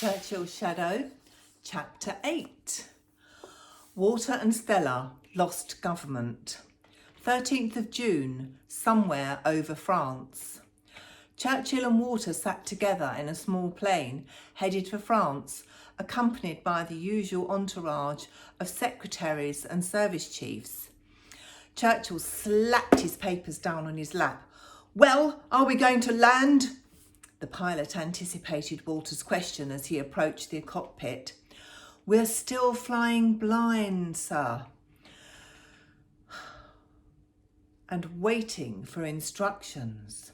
Churchill's Shadow, Chapter 8. Walter and Stella lost government. 13th of June, somewhere over France. Churchill and Walter sat together in a small plane, headed for France, accompanied by the usual entourage of secretaries and service chiefs. Churchill slapped his papers down on his lap. "Well, are we going to land?" The pilot anticipated Walter's question as he approached the cockpit. "We're still flying blind, sir." And waiting for instructions.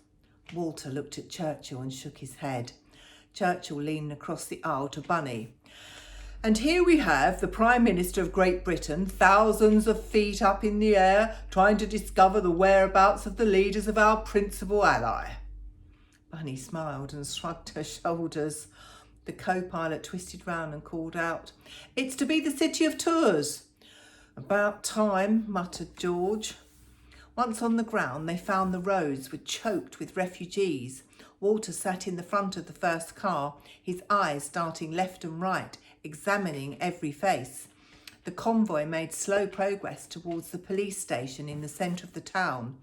Walter looked at Churchill and shook his head. Churchill leaned across the aisle to Bunny. "And here we have the Prime Minister of Great Britain, thousands of feet up in the air, trying to discover the whereabouts of the leaders of our principal ally." Bunny smiled and shrugged her shoulders. The co-pilot twisted round and called out, "It's to be the city of Tours." "About time," muttered George. Once on the ground, they found the roads were choked with refugees. Walter sat in the front of the first car, his eyes darting left and right, examining every face. The convoy made slow progress towards the police station in the centre of the town.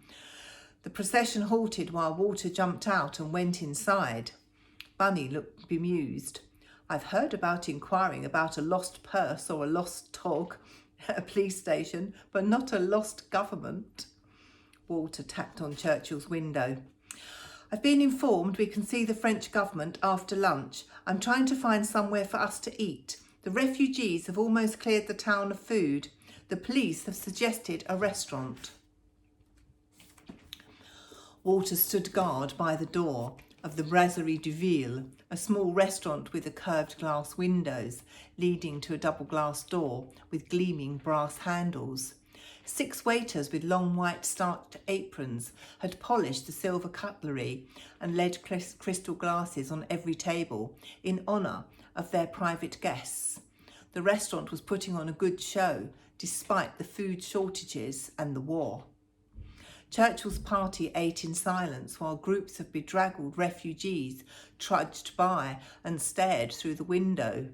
The procession halted while Walter jumped out and went inside. Bunny looked bemused. "I've heard about inquiring about a lost purse or a lost dog at a police station, but not a lost government." Walter tapped on Churchill's window. "I've been informed we can see the French government after lunch. I'm trying to find somewhere for us to eat. The refugees have almost cleared the town of food. The police have suggested a restaurant." Walter stood guard by the door of the Brasserie du Ville, a small restaurant with curved glass windows leading to a double glass door with gleaming brass handles. 6 waiters with long white starched aprons had polished the silver cutlery and lead crystal glasses on every table in honour of their private guests. The restaurant was putting on a good show despite the food shortages and the war. Churchill's party ate in silence while groups of bedraggled refugees trudged by and stared through the window.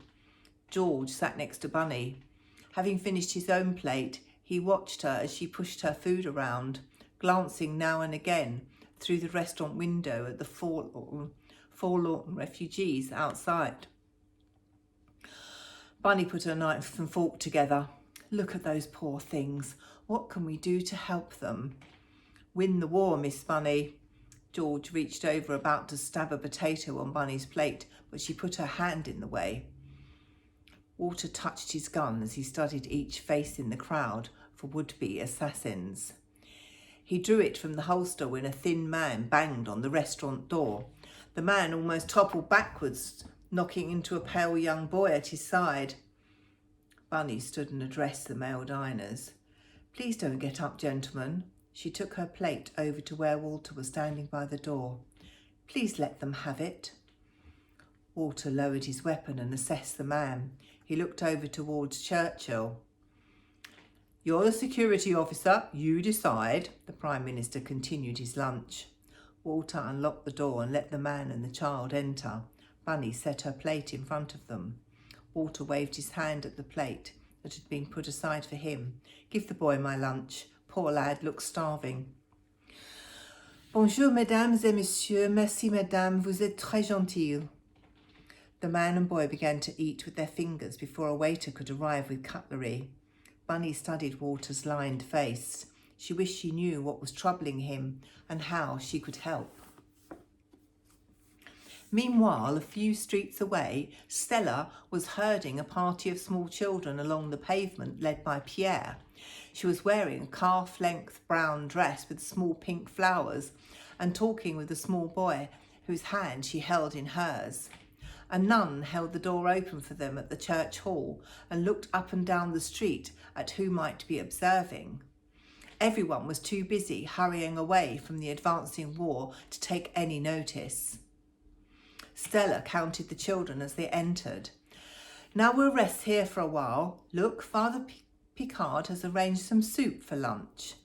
George sat next to Bunny. Having finished his own plate, he watched her as she pushed her food around, glancing now and again through the restaurant window at the forlorn refugees outside. Bunny put her knife and fork together. "Look at those poor things. What can we do to help them?" "Win the war, Miss Bunny." George reached over, about to stab a potato on Bunny's plate, but she put her hand in the way. Walter touched his gun as he studied each face in the crowd for would-be assassins. He drew it from the holster when a thin man banged on the restaurant door. The man almost toppled backwards, knocking into a pale young boy at his side. Bunny stood and addressed the male diners. "Please don't get up, gentlemen." She took her plate over to where Walter was standing by the door. "Please let them have it." Walter lowered his weapon and assessed the man. He looked over towards Churchill. "You're the security officer, you decide." The Prime Minister continued his lunch. Walter unlocked the door and let the man and the child enter. Bunny set her plate in front of them. Walter waved his hand at the plate that had been put aside for him. "Give the boy my lunch. Poor lad looks starving." "Bonjour, mesdames et messieurs. Merci, madame. Vous êtes très gentille." The man and boy began to eat with their fingers before a waiter could arrive with cutlery. Bunny studied Walter's lined face. She wished she knew what was troubling him and how she could help. Meanwhile, a few streets away, Stella was herding a party of small children along the pavement led by Pierre. She was wearing a calf-length brown dress with small pink flowers and talking with a small boy whose hand she held in hers. A nun held the door open for them at the church hall and looked up and down the street at who might be observing. Everyone was too busy hurrying away from the advancing war to take any notice. Stella counted the children as they entered. "Now we'll rest here for a while. Look, Father Picard has arranged some soup for lunch."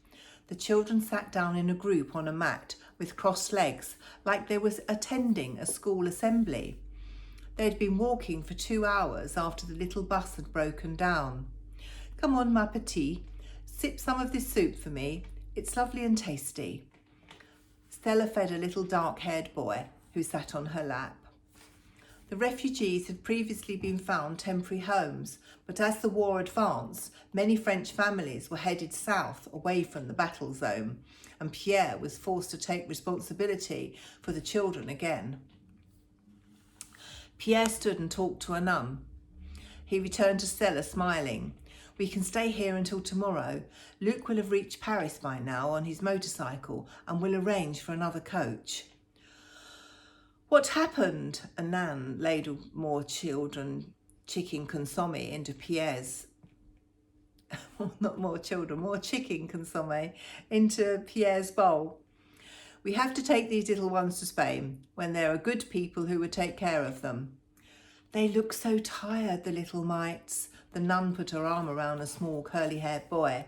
The children sat down in a group on a mat with crossed legs, like they were attending a school assembly. They had been walking for 2 hours after the little bus had broken down. "Come on, ma petite, sip some of this soup for me. It's lovely and tasty." Stella fed a little dark-haired boy who sat on her lap. The refugees had previously been found temporary homes, but as the war advanced, many French families were headed south away from the battle zone, and Pierre was forced to take responsibility for the children again. Pierre stood and talked to a nun. He returned to Stella smiling. "We can stay here until tomorrow. Luc will have reached Paris by now on his motorcycle and will arrange for another coach." "What happened?" A nan ladled more chicken consomme into Pierre's more chicken consomme into Pierre's bowl. "We have to take these little ones to Spain when there are good people who would take care of them." "They look so tired, the little mites." The nun put her arm around a small curly-haired boy.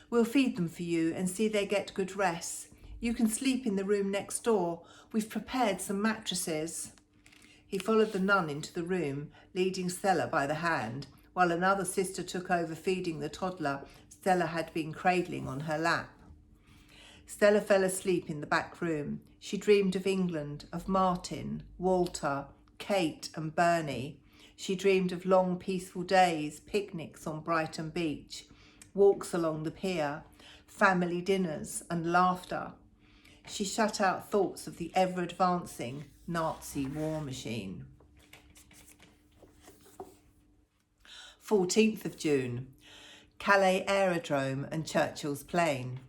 "We'll feed them for you and see they get good rest. You can sleep in the room next door. We've prepared some mattresses." He followed the nun into the room, leading Stella by the hand, while another sister took over feeding the toddler Stella had been cradling on her lap. Stella fell asleep in the back room. She dreamed of England, of Martin, Walter, Kate and Bernie. She dreamed of long, peaceful days, picnics on Brighton Beach, walks along the pier, family dinners and laughter. She shut out thoughts of the ever-advancing Nazi war machine. 14th of June, Calais Aerodrome and Churchill's plane.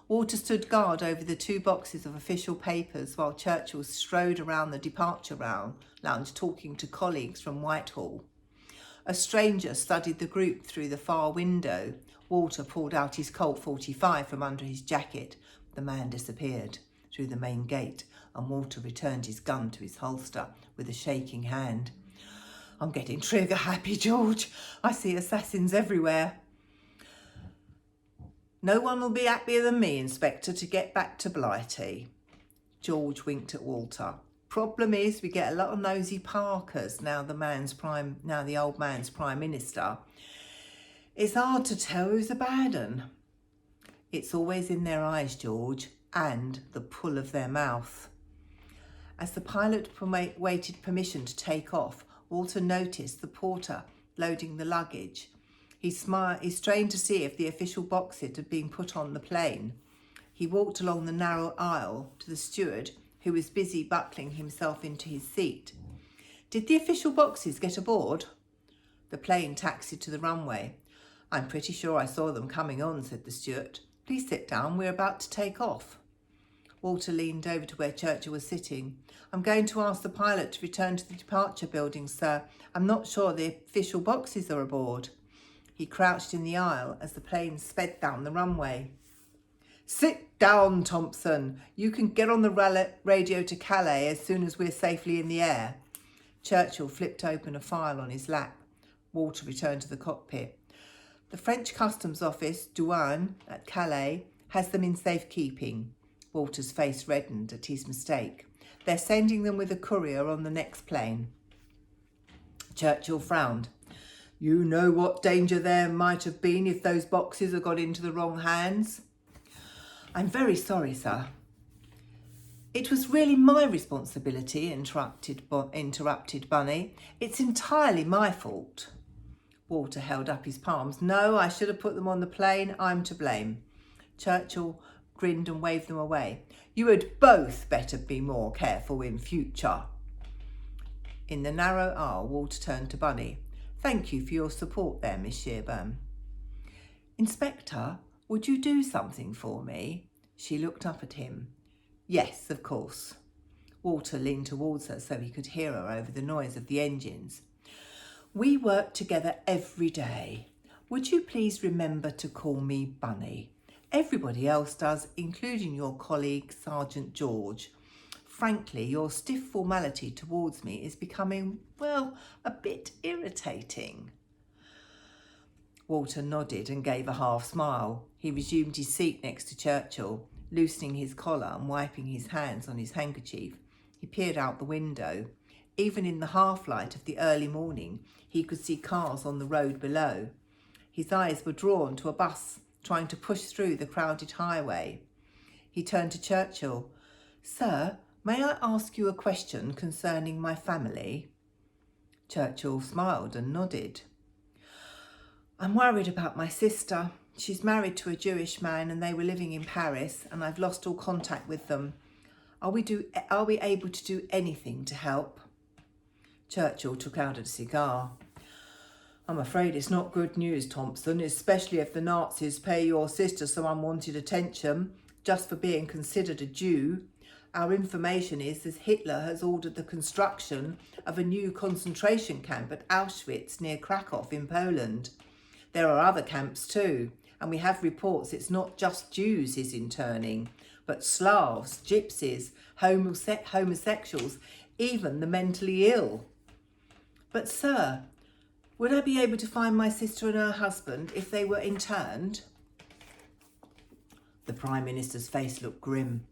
Walter stood guard over the 2 boxes of official papers while Churchill strode around the departure lounge talking to colleagues from Whitehall. A stranger studied the group through the far window. Walter pulled out his Colt 45 from under his jacket. The man disappeared through the main gate and Walter returned his gun to his holster with a shaking hand. "I'm getting trigger happy, George. I see assassins everywhere." "No one will be happier than me, Inspector, to get back to Blighty." George winked at Walter. "Problem is, we get a lot of nosy Parkers now the old man's Prime Minister. It's hard to tell who's a bad un." "It's always in their eyes, George, and the pull of their mouth." As the pilot waited permission to take off, Walter noticed the porter loading the luggage. He strained to see if the official boxes had been put on the plane. He walked along the narrow aisle to the steward, who was busy buckling himself into his seat. "Did the official boxes get aboard?" The plane taxied to the runway. "I'm pretty sure I saw them coming on," said the steward. "Please sit down, we're about to take off." Walter leaned over to where Churchill was sitting. "I'm going to ask the pilot to return to the departure building, sir. I'm not sure the official boxes are aboard." He crouched in the aisle as the plane sped down the runway. "Sit down, Thompson. You can get on the radio to Calais as soon as we're safely in the air." Churchill flipped open a file on his lap. Walter returned to the cockpit. "The French Customs Office, Douane, at Calais, has them in safekeeping." Walter's face reddened at his mistake. "They're sending them with a courier on the next plane." Churchill frowned. "You know what danger there might have been if those boxes had got into the wrong hands?" "I'm very sorry, sir." "It was really my responsibility," interrupted Bunny. "It's entirely my fault." Walter held up his palms. "No, I should have put them on the plane. I'm to blame." Churchill grinned and waved them away. "You had both better be more careful in future." In the narrow aisle, Walter turned to Bunny. "Thank you for your support there, Miss Shearburn." "Inspector, would you do something for me?" She looked up at him. "Yes, of course." Walter leaned towards her so he could hear her over the noise of the engines. "We work together every day. Would you please remember to call me Bunny? Everybody else does, including your colleague, Sergeant George. Frankly, your stiff formality towards me is becoming, well, a bit irritating." Walter nodded and gave a half smile. He resumed his seat next to Churchill, loosening his collar and wiping his hands on his handkerchief. He peered out the window. Even in the half-light of the early morning, he could see cars on the road below. His eyes were drawn to a bus trying to push through the crowded highway. He turned to Churchill. "Sir, may I ask you a question concerning my family?" Churchill smiled and nodded. "I'm worried about my sister. She's married to a Jewish man and they were living in Paris, and I've lost all contact with them. Are we able to do anything to help?" Churchill took out a cigar. "I'm afraid it's not good news, Thompson, especially if the Nazis pay your sister some unwanted attention just for being considered a Jew. Our information is that Hitler has ordered the construction of a new concentration camp at Auschwitz near Krakow in Poland. There are other camps too, and we have reports it's not just Jews he's interning, but Slavs, gypsies, homosexuals, even the mentally ill." "But sir, would I be able to find my sister and her husband if they were interned?" The Prime Minister's face looked grim.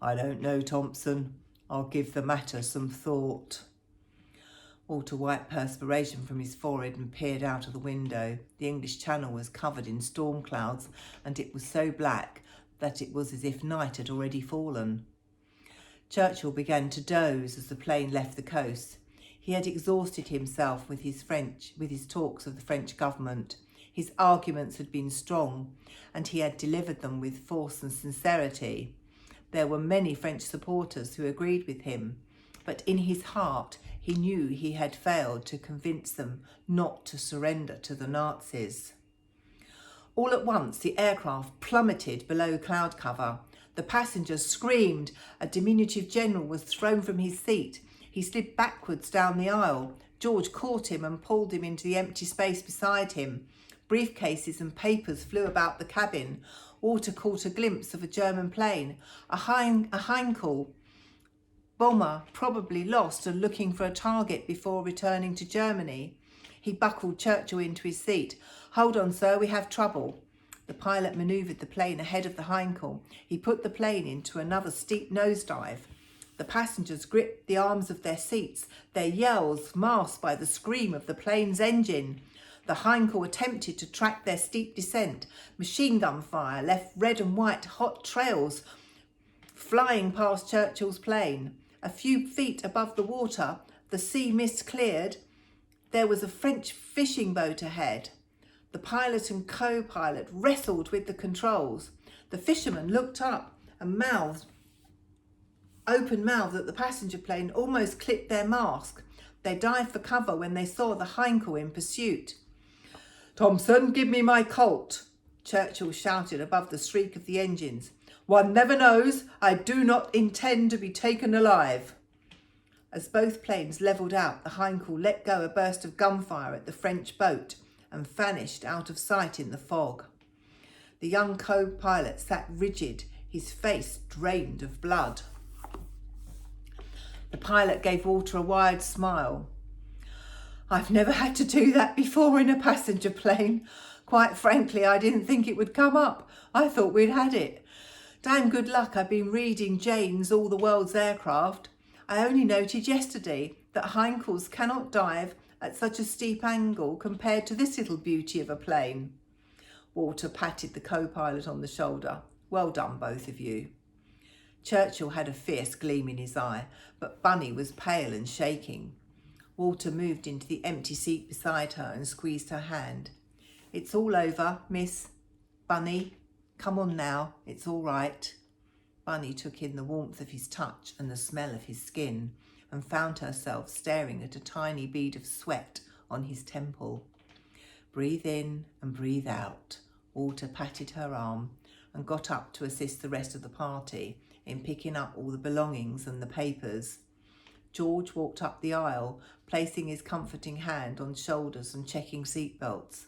"I don't know, Thompson. I'll give the matter some thought." Walter wiped perspiration from his forehead and peered out of the window. The English Channel was covered in storm clouds, and it was so black that it was as if night had already fallen. Churchill began to doze as the plane left the coast. He had exhausted himself with his talks of the French government. His arguments had been strong, and he had delivered them with force and sincerity. There were many French supporters who agreed with him, but in his heart he knew he had failed to convince them not to surrender to the Nazis. All at once the aircraft plummeted below cloud cover. The passengers screamed. A diminutive general was thrown from his seat. He slid backwards down the aisle. George caught him and pulled him into the empty space beside him. Briefcases and papers flew about the cabin. Walter caught a glimpse of a German plane, a Heinkel bomber, probably lost and looking for a target before returning to Germany. He buckled Churchill into his seat. "Hold on, sir, we have trouble." The pilot manoeuvred the plane ahead of the Heinkel. He put the plane into another steep nosedive. The passengers gripped the arms of their seats, their yells masked by the scream of the plane's engine. The Heinkel attempted to track their steep descent. Machine gun fire left red and white hot trails flying past Churchill's plane. A few feet above the water, the sea mist cleared. There was a French fishing boat ahead. The pilot and co-pilot wrestled with the controls. The fisherman looked up and open-mouthed at the passenger plane, almost clipped their mask. They dived for cover when they saw the Heinkel in pursuit. "Thompson, give me my Colt," Churchill shouted above the shriek of the engines. "One never knows. I do not intend to be taken alive." As both planes levelled out, the Heinkel let go a burst of gunfire at the French boat and vanished out of sight in the fog. The young co-pilot sat rigid, his face drained of blood. The pilot gave Walter a wide smile. "I've never had to do that before in a passenger plane. Quite frankly, I didn't think it would come up. I thought we'd had it. Damn good luck I've been reading Jane's All the World's Aircraft. I only noted yesterday that Heinkels cannot dive at such a steep angle compared to this little beauty of a plane." Walter patted the co-pilot on the shoulder. "Well done, both of you." Churchill had a fierce gleam in his eye, but Bunny was pale and shaking. Walter moved into the empty seat beside her and squeezed her hand. "It's all over, Miss Bunny. Come on now, it's all right." Bunny took in the warmth of his touch and the smell of his skin and found herself staring at a tiny bead of sweat on his temple. "Breathe in and breathe out." Walter patted her arm and got up to assist the rest of the party in picking up all the belongings and the papers. George walked up the aisle, placing his comforting hand on shoulders and checking seatbelts.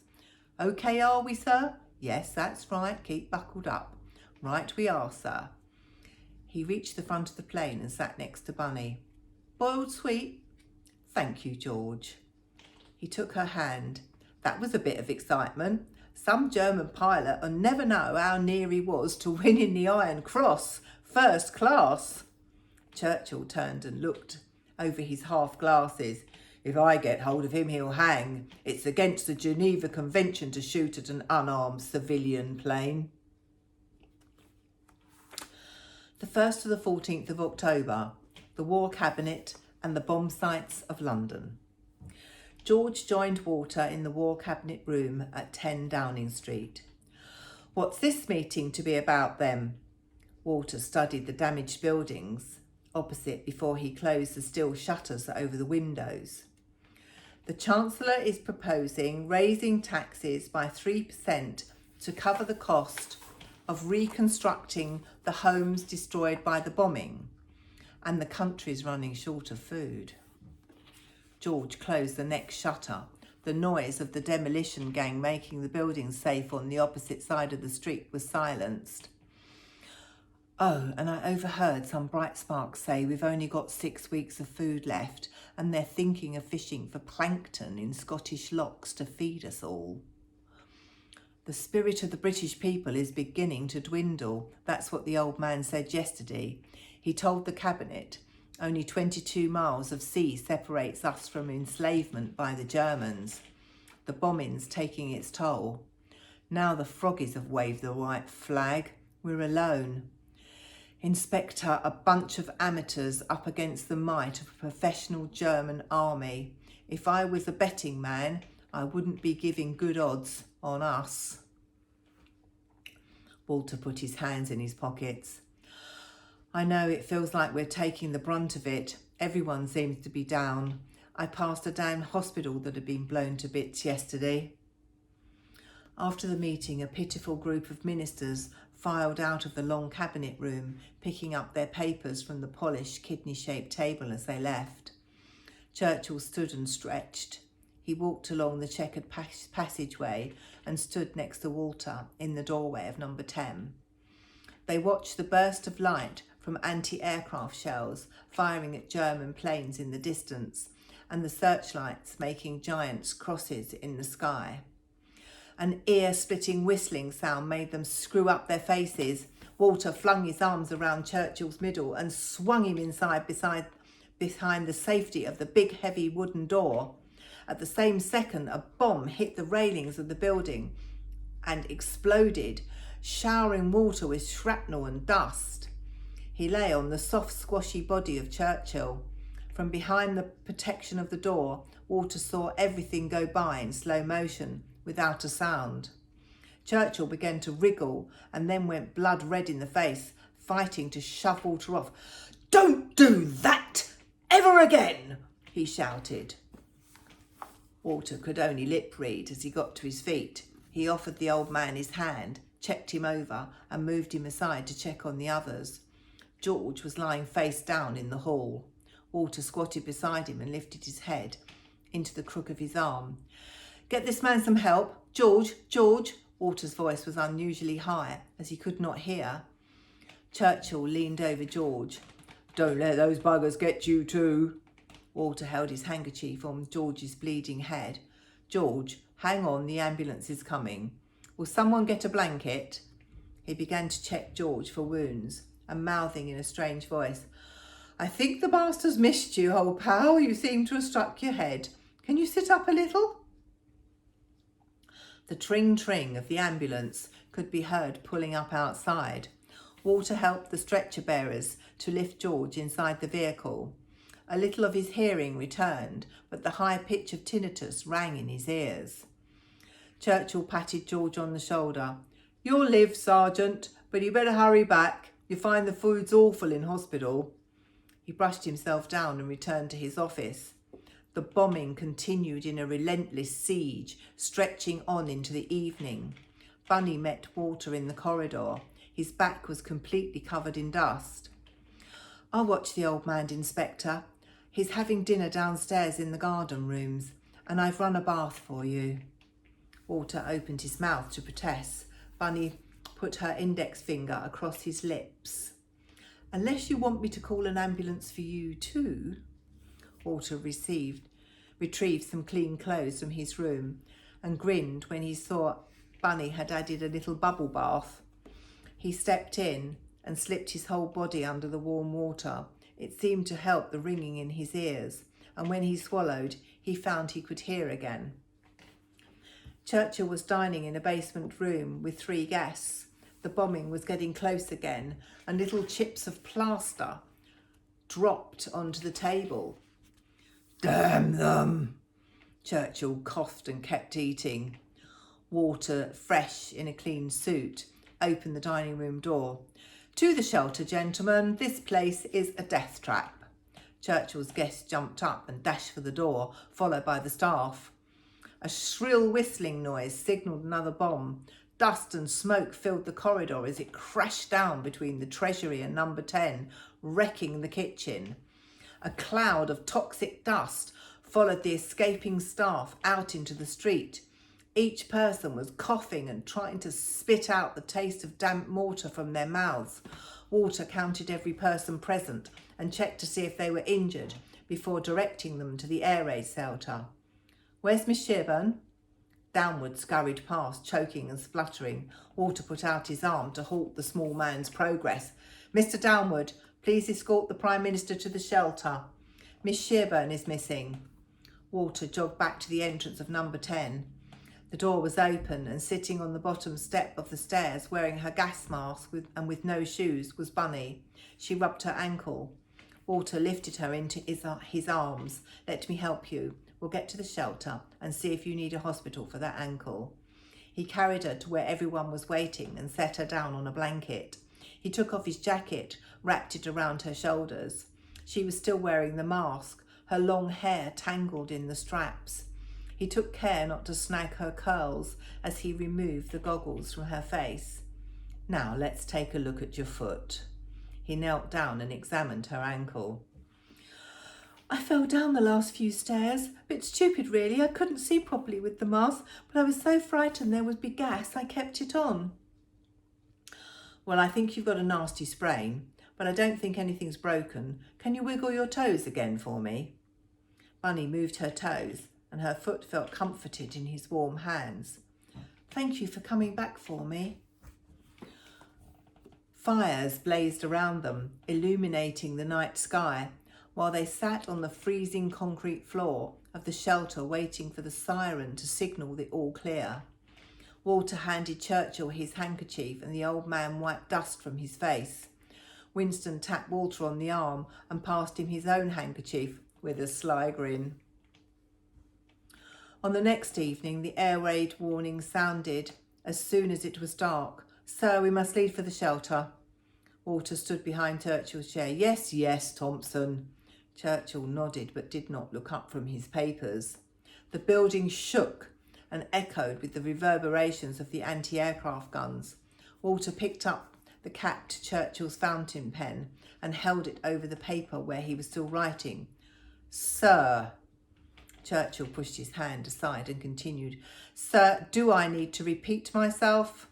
"Okay, are we, sir?" "Yes, that's right. Keep buckled up." "Right we are, sir." He reached the front of the plane and sat next to Bunny. "Boiled sweet?" "Thank you, George." He took her hand. "That was a bit of excitement. Some German pilot will never know how near he was to winning the Iron Cross, first class." Churchill turned and looked over his half glasses. "If I get hold of him, he'll hang. It's against the Geneva Convention to shoot at an unarmed civilian plane." The 1st to the 14th of October, the War Cabinet and the bomb sites of London. George joined Walter in the War Cabinet room at 10 Downing Street. "What's this meeting to be about then?" Walter studied the damaged buildings opposite before he closed the steel shutters over the windows. "The Chancellor is proposing raising taxes by 3% to cover the cost of reconstructing the homes destroyed by the bombing, and the country's running short of food." George closed the next shutter. The noise of the demolition gang making the buildings safe on the opposite side of the street was silenced. "Oh, and I overheard some bright sparks say we've only got 6 weeks of food left, and they're thinking of fishing for plankton in Scottish lochs to feed us all." "The spirit of the British people is beginning to dwindle. That's what the old man said yesterday. He told the Cabinet only 22 miles of sea separates us from enslavement by the Germans. The bombing's taking its toll. Now the froggies have waved the white flag. We're alone. Inspector, a bunch of amateurs up against the might of a professional German army. If I was a betting man, I wouldn't be giving good odds on us." Walter put his hands in his pockets. "I know it feels like we're taking the brunt of it. Everyone seems to be down. I passed a damn hospital that had been blown to bits yesterday." After the meeting, a pitiful group of ministers filed out of the long cabinet room, picking up their papers from the polished kidney-shaped table as they left. Churchill stood and stretched. He walked along the checkered passageway and stood next to Walter in the doorway of number 10. They watched the burst of light from anti-aircraft shells firing at German planes in the distance, and the searchlights making giant crosses in the sky. An ear-splitting whistling sound made them screw up their faces. Walter flung his arms around Churchill's middle and swung him behind the safety of the big heavy wooden door. At the same second, a bomb hit the railings of the building and exploded, showering Walter with shrapnel and dust. He lay on the soft, squashy body of Churchill. From behind the protection of the door, Walter saw everything go by in slow motion, without a sound. Churchill began to wriggle and then went blood red in the face, fighting to shove Walter off. "Don't do that ever again!" he shouted. Walter could only lip read as he got to his feet. He offered the old man his hand, checked him over and moved him aside to check on the others. George was lying face down in the hall. Walter squatted beside him and lifted his head into the crook of his arm. "Get this man some help. George, George!" Walter's voice was unusually high as he could not hear. Churchill leaned over George. "Don't let those buggers get you too." Walter held his handkerchief on George's bleeding head. "George, hang on, the ambulance is coming. Will someone get a blanket?" He began to check George for wounds and mouthing in a strange voice, "I think the bastard's missed you, old pal. You seem to have struck your head. Can you sit up a little?" The tring-tring of the ambulance could be heard pulling up outside. Walter helped the stretcher bearers to lift George inside the vehicle. A little of his hearing returned, but the high pitch of tinnitus rang in his ears. Churchill patted George on the shoulder. "You'll live, Sergeant, but you better hurry back. You find the food's awful in hospital." He brushed himself down and returned to his office. The bombing continued in a relentless siege, stretching on into the evening. Bunny met Walter in the corridor. His back was completely covered in dust. "I'll watch the old man, Inspector. He's having dinner downstairs in the garden rooms, and I've run a bath for you." Walter opened his mouth to protest. Bunny put her index finger across his lips. "Unless you want me to call an ambulance for you too." Walter retrieved some clean clothes from his room and grinned when he saw Bunny had added a little bubble bath. He stepped in and slipped his whole body under the warm water. It seemed to help the ringing in his ears, and when he swallowed, he found he could hear again. Churchill was dining in a basement room with 3 guests. The bombing was getting close again, and little chips of plaster dropped onto the table. "Damn them!" Churchill coughed and kept eating. Walter, fresh in a clean suit, opened the dining room door. "To the shelter, gentlemen. This place is a death trap." Churchill's guests jumped up and dashed for the door, followed by the staff. A shrill whistling noise signalled another bomb. Dust and smoke filled the corridor as it crashed down between the Treasury and number 10, wrecking the kitchen. A cloud of toxic dust followed the escaping staff out into the street. Each person was coughing and trying to spit out the taste of damp mortar from their mouths. Walter counted every person present and checked to see if they were injured before directing them to the air raid shelter. "Where's Miss Shearburn?" Downward scurried past, choking and spluttering. Walter put out his arm to halt the small man's progress. "Mr. Downward, please escort the Prime Minister to the shelter. Miss Shearburn is missing." Walter jogged back to the entrance of number 10. The door was open, and sitting on the bottom step of the stairs, wearing her gas mask and with no shoes, was Bunny. She rubbed her ankle. Walter lifted her into his arms. "Let me help you. We'll get to the shelter and see if you need a hospital for that ankle." He carried her to where everyone was waiting and set her down on a blanket. He took off his jacket, wrapped it around her shoulders. She was still wearing the mask, her long hair tangled in the straps. He took care not to snag her curls as he removed the goggles from her face. "Now let's take a look at your foot." He knelt down and examined her ankle. "I fell down the last few stairs. A bit stupid really, I couldn't see properly with the mask, but I was so frightened there would be gas I kept it on." "Well, I think you've got a nasty sprain, but I don't think anything's broken. Can you wiggle your toes again for me?" Bunny moved her toes, and her foot felt comforted in his warm hands. "Thank you for coming back for me." Fires blazed around them, illuminating the night sky, while they sat on the freezing concrete floor of the shelter waiting for the siren to signal the all clear. Walter handed Churchill his handkerchief and the old man wiped dust from his face. Winston tapped Walter on the arm and passed him his own handkerchief with a sly grin. On the next evening, the air raid warning sounded as soon as it was dark. "Sir, we must leave for the shelter." Walter stood behind Churchill's chair. "Yes, yes, Thompson." Churchill nodded but did not look up from his papers. The building shook and echoed with the reverberations of the anti-aircraft guns. Walter picked up the capped Churchill's fountain pen and held it over the paper where he was still writing. "Sir." Churchill pushed his hand aside and continued. "Sir, do I need to repeat myself?"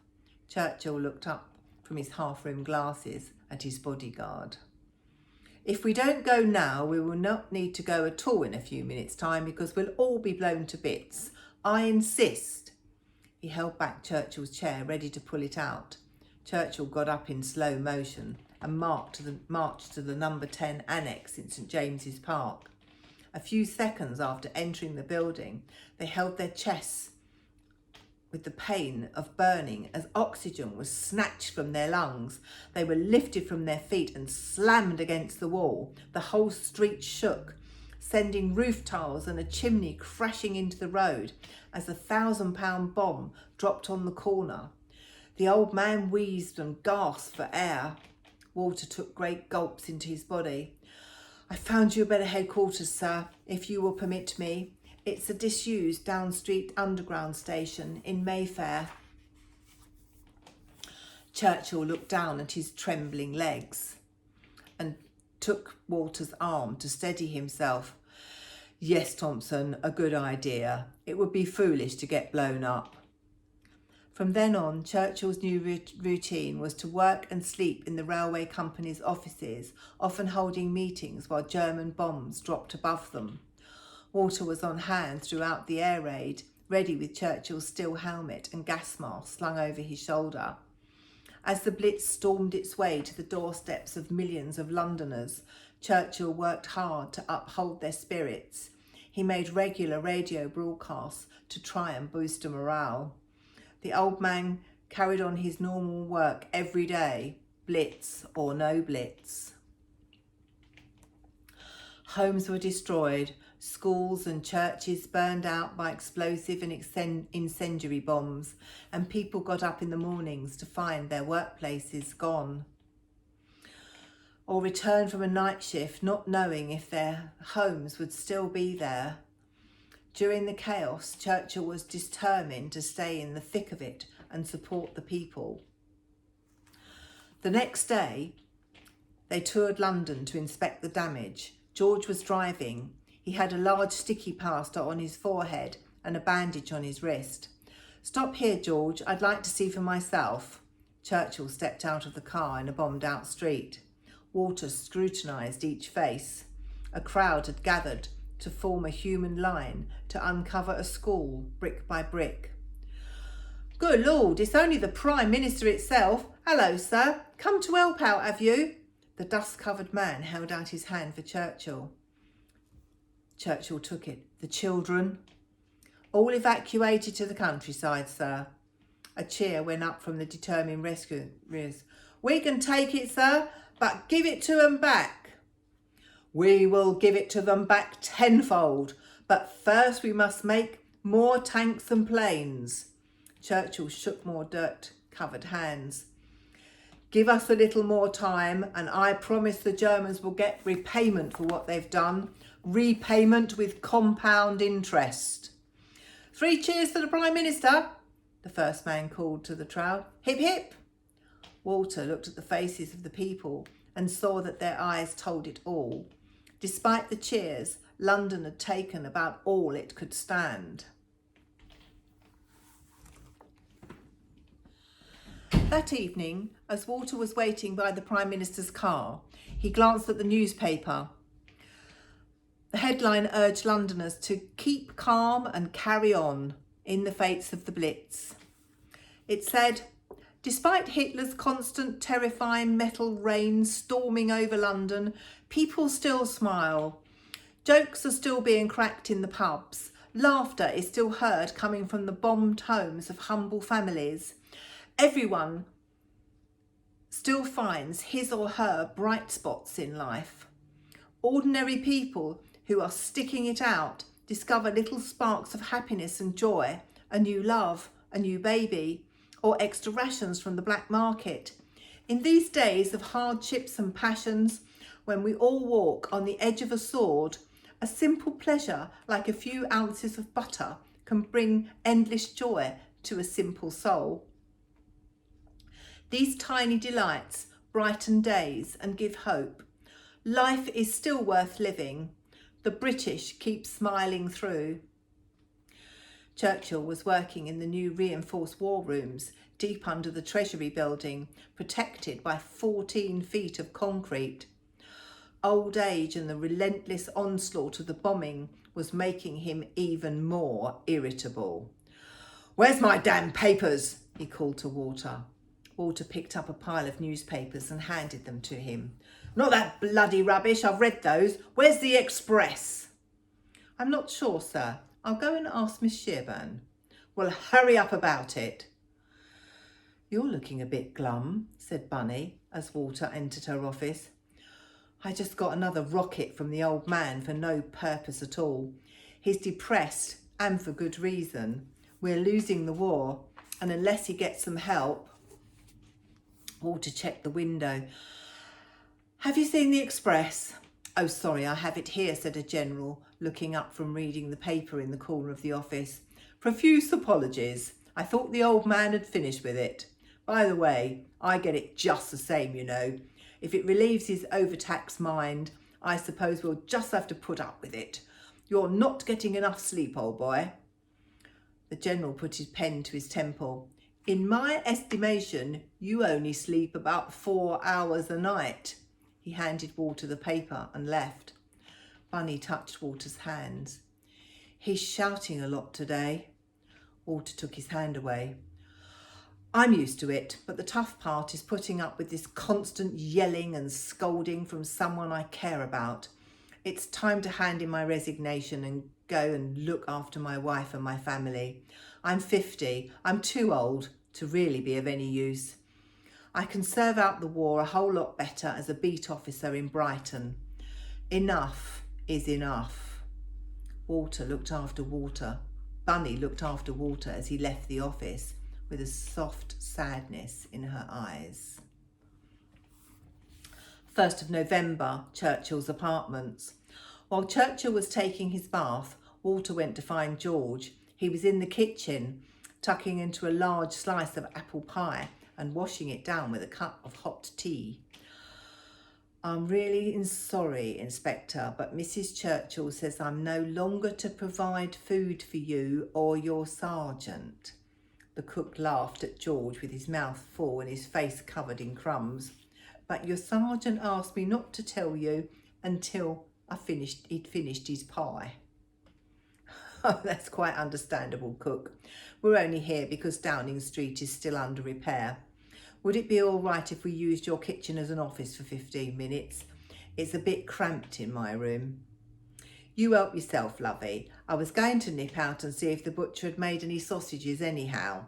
Churchill looked up from his half-rimmed glasses at his bodyguard. "If we don't go now, we will not need to go at all in a few minutes' time because we'll all be blown to bits. I insist." He held back Churchill's chair, ready to pull it out. Churchill got up in slow motion and marched to the number 10 annex in St James's Park. A few seconds after entering the building, they held their chests with the pain of burning as oxygen was snatched from their lungs. They were lifted from their feet and slammed against the wall. The whole street shook, sending roof tiles and a chimney crashing into the road as a 1,000-pound bomb dropped on the corner. The old man wheezed and gasped for air. Walter took great gulps into his body. "I found you a better headquarters, sir, if you will permit me. It's a disused Down Street Underground station in Mayfair." Churchill looked down at his trembling legs and took Walter's arm to steady himself. "Yes, Thompson, a good idea. It would be foolish to get blown up." From then on, Churchill's new routine was to work and sleep in the railway company's offices, often holding meetings while German bombs dropped above them. Walter was on hand throughout the air raid, ready with Churchill's steel helmet and gas mask slung over his shoulder. As the Blitz stormed its way to the doorsteps of millions of Londoners, Churchill worked hard to uphold their spirits. He made regular radio broadcasts to try and boost morale. The old man carried on his normal work every day, blitz or no blitz. Homes were destroyed, schools and churches burned out by explosive and incendiary bombs, and people got up in the mornings to find their workplaces gone, or return from a night shift not knowing if their homes would still be there. During the chaos, Churchill was determined to stay in the thick of it and support the people. The next day, they toured London to inspect the damage. George was driving. He had a large sticky plaster on his forehead and a bandage on his wrist. "Stop here, George. I'd like to see for myself." Churchill stepped out of the car in a bombed-out street. Walter scrutinised each face. A crowd had gathered to form a human line to uncover a school, brick by brick. "Good Lord, it's only the Prime Minister itself. Hello, sir. Come to help out, have you?" The dust-covered man held out his hand for Churchill. Churchill took it. "The children?" "All evacuated to the countryside, sir." A cheer went up from the determined rescuers. "We can take it, sir, but give it to them back." "We will give it to them back tenfold, but first we must make more tanks and planes." Churchill shook more dirt-covered hands. "Give us a little more time and I promise the Germans will get repayment for what they've done. Repayment with compound interest." "Three cheers for the Prime Minister," the first man called to the crowd. "Hip hip." Walter looked at the faces of the people and saw that their eyes told it all. Despite the cheers, London had taken about all it could stand. That evening, as Walter was waiting by the Prime Minister's car, he glanced at the newspaper. The headline urged Londoners to keep calm and carry on in the face of the Blitz. It said, "Despite Hitler's constant terrifying metal rain storming over London, people still smile. Jokes are still being cracked in the pubs. Laughter is still heard coming from the bombed homes of humble families. Everyone still finds his or her bright spots in life. Ordinary people who are sticking it out discover little sparks of happiness and joy, a new love, a new baby, or extra rations from the black market. In these days of hardships and passions, when we all walk on the edge of a sword, a simple pleasure like a few ounces of butter can bring endless joy to a simple soul. These tiny delights brighten days and give hope. Life is still worth living. The British keep smiling through." Churchill was working in the new reinforced war rooms deep under the Treasury building, protected by 14 feet of concrete. Old age and the relentless onslaught of the bombing was making him even more irritable. "Where's my damn papers?" he called to Walter. Walter picked up a pile of newspapers and handed them to him. "Not that bloody rubbish, I've read those. Where's the Express?" "I'm not sure, sir. I'll go and ask Miss Shearburn." "Well, hurry up about it." "You're looking a bit glum," said Bunny as Walter entered her office. "I just got another rocket from the old man for no purpose at all. He's depressed, and for good reason. We're losing the war, and unless he gets some help..." Walter checked the window. "Have you seen the Express?" "Oh, sorry, I have it here," said a general, looking up from reading the paper in the corner of the office. "Profuse apologies. I thought the old man had finished with it. By the way, I get it just the same, you know. If it relieves his overtaxed mind, I suppose we'll just have to put up with it. You're not getting enough sleep, old boy." The general put his pen to his temple. "In my estimation, you only sleep about 4 hours a night." He handed Walter the paper and left. Bunny touched Walter's hands. "He's shouting a lot today." Walter took his hand away. I'm used to it, but the tough part is putting up with this constant yelling and scolding from someone I care about. It's time to hand in my resignation and go and look after my wife and my family. I'm 50. I'm too old to really be of any use. I can serve out the war a whole lot better as a beat officer in Brighton. Enough is enough. Walter looked after Walter. Bunny looked after Walter as he left the office with a soft sadness in her eyes. 1st of November, Churchill's apartments. While Churchill was taking his bath, Walter went to find George. He was in the kitchen, tucking into a large slice of apple pie and washing it down with a cup of hot tea. I'm really sorry, Inspector, but Mrs. Churchill says I'm no longer to provide food for you or your sergeant. The cook laughed at George with his mouth full and his face covered in crumbs. But your sergeant asked me not to tell you until he'd finished his pie. Oh, that's quite understandable, cook. We're only here because Downing Street is still under repair. Would it be all right if we used your kitchen as an office for 15 minutes? It's a bit cramped in my room. You help yourself, lovey. I was going to nip out and see if the butcher had made any sausages anyhow.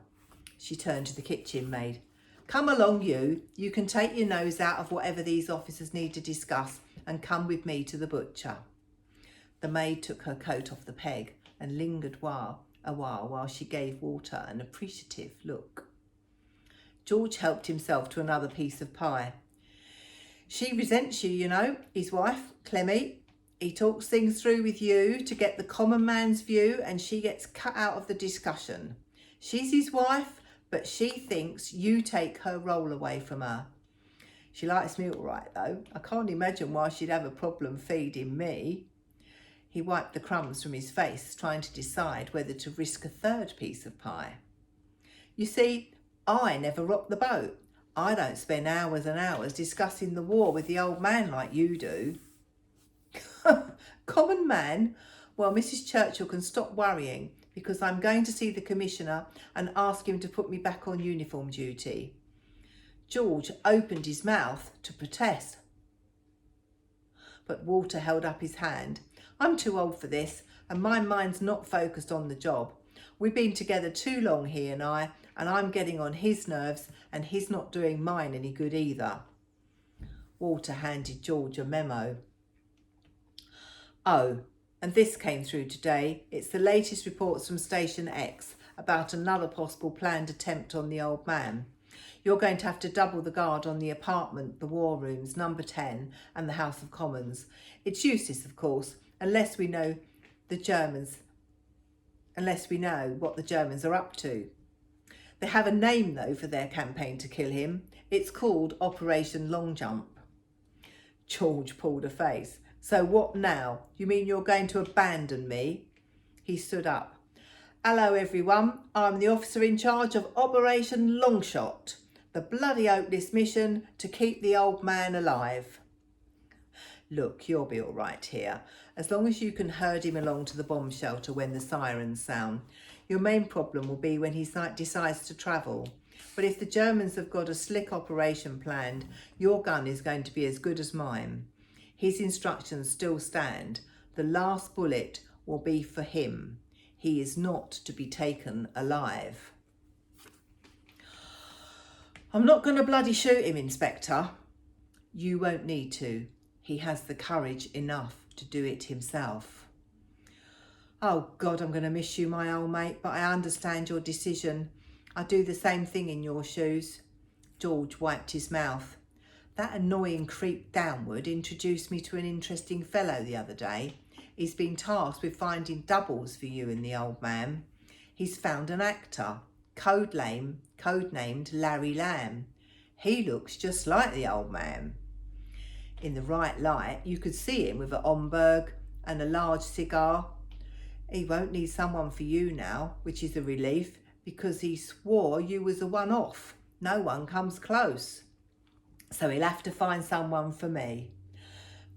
She turned to the kitchen maid. Come along, you. You can take your nose out of whatever these officers need to discuss and come with me to the butcher. The maid took her coat off the peg and lingered a while while she gave Walter an appreciative look. George helped himself to another piece of pie. She resents you, you know, his wife, Clemmy. He talks things through with you to get the common man's view and she gets cut out of the discussion. She's his wife, but she thinks you take her role away from her. She likes me all right, though. I can't imagine why she'd have a problem feeding me. He wiped the crumbs from his face, trying to decide whether to risk a third piece of pie. You see, I never rock the boat. I don't spend hours and hours discussing the war with the old man like you do. Common man? Well, Mrs. Churchill can stop worrying because I'm going to see the commissioner and ask him to put me back on uniform duty. George opened his mouth to protest, but Walter held up his hand. I'm too old for this and my mind's not focused on the job. We've been together too long, he and I'm getting on his nerves and he's not doing mine any good either. Walter handed George a memo. Oh, and this came through today. It's the latest reports from Station X about another possible planned attempt on the old man. You're going to have to double the guard on the apartment, the war rooms, number 10 and the House of Commons. It's useless, of course, unless we know what the Germans are up to. They have a name, though, for their campaign to kill him. It's called Operation Long Jump. George pulled a face. So what now? You mean you're going to abandon me? He stood up. Hello, everyone. I'm the officer in charge of Operation Longshot, the bloody hopeless mission to keep the old man alive. Look, you'll be all right here, as long as you can herd him along to the bomb shelter when the sirens sound. Your main problem will be when he decides to travel. But if the Germans have got a slick operation planned, your gun is going to be as good as mine. His instructions still stand. The last bullet will be for him. He is not to be taken alive. I'm not going to bloody shoot him, Inspector. You won't need to. He has the courage enough to do it himself. Oh God, I'm going to miss you, my old mate, but I understand your decision. I'd do the same thing in your shoes. George wiped his mouth. That annoying creep Downward introduced me to an interesting fellow the other day. He's been tasked with finding doubles for you and the old man. He's found an actor, codenamed Larry Lamb. He looks just like the old man. In the right light, you could see him with a Homburg and a large cigar. He won't need someone for you now, which is a relief, because he swore you was a one-off. No one comes close. So he'll have to find someone for me.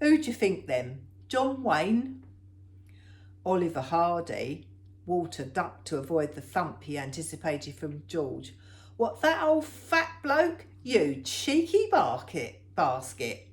Who do you think then? John Wayne? Oliver Hardy? Walter ducked to avoid the thump he anticipated from George. What, that old fat bloke? You cheeky basket.